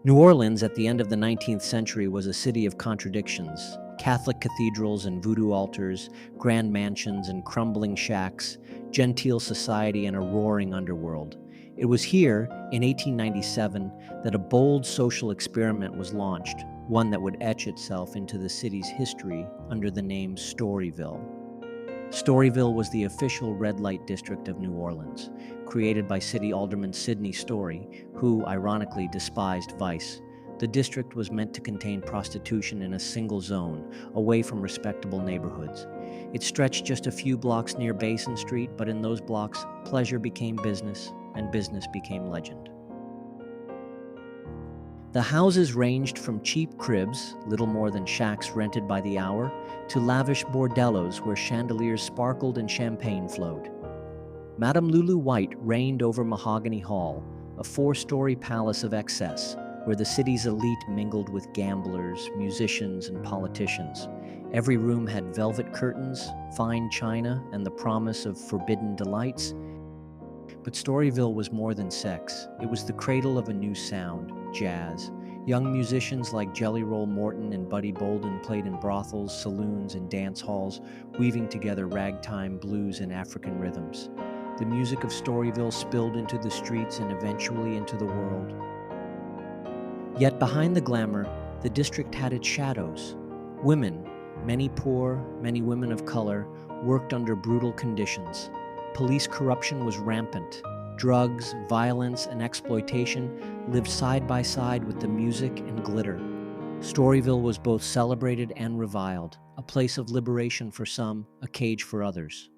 New Orleans at the end of the 19th century was a city of contradictions. Catholic cathedrals and voodoo altars, grand mansions and crumbling shacks, genteel society and a roaring underworld. It was here, in 1897, that a bold social experiment was launched, one that would etch itself into the city's history under the name Storyville. Storyville was the official red light district of New Orleans, created by City Alderman Sidney Story, who, ironically, despised vice. The district was meant to contain prostitution in a single zone, away from respectable neighborhoods. It stretched just a few blocks near Basin Street, but in those blocks, pleasure became business, and business became legend. The houses ranged from cheap cribs, little more than shacks rented by the hour, to lavish bordellos where chandeliers sparkled and champagne flowed. Madame Lulu White reigned over Mahogany Hall, a four-story palace of excess, where the city's elite mingled with gamblers, musicians, and politicians. Every room had velvet curtains, fine china, and the promise of forbidden delights. But Storyville was more than sex. It was the cradle of a new sound, jazz. Young musicians like Jelly Roll Morton and Buddy Bolden played in brothels, saloons, and dance halls, weaving together ragtime, blues, and African rhythms. The music of Storyville spilled into the streets and eventually into the world. Yet behind the glamour, the district had its shadows. Women, many poor, many women of color, worked under brutal conditions. Police corruption was rampant. Drugs, violence, and exploitation lived side by side with the music and glitter. Storyville was both celebrated and reviled, a place of liberation for some, a cage for others.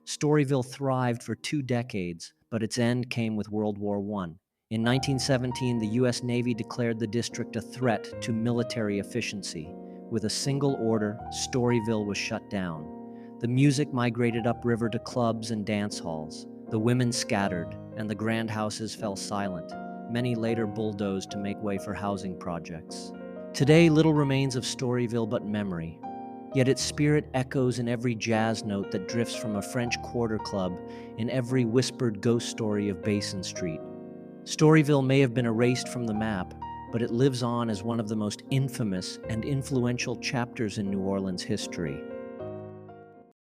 Storyville thrived for 2 decades, but its end came with World War I. In 1917, the U.S. Navy declared the district a threat to military efficiency. With a single order, Storyville was shut down. The music migrated upriver to clubs and dance halls. The women scattered, and the grand houses fell silent. Many later bulldozed to make way for housing projects. Today, little remains of Storyville but memory. Yet its spirit echoes in every jazz note that drifts from a French Quarter Club, in every whispered ghost story of Basin Street. Storyville may have been erased from the map, but it lives on as one of the most infamous and influential chapters in New Orleans history.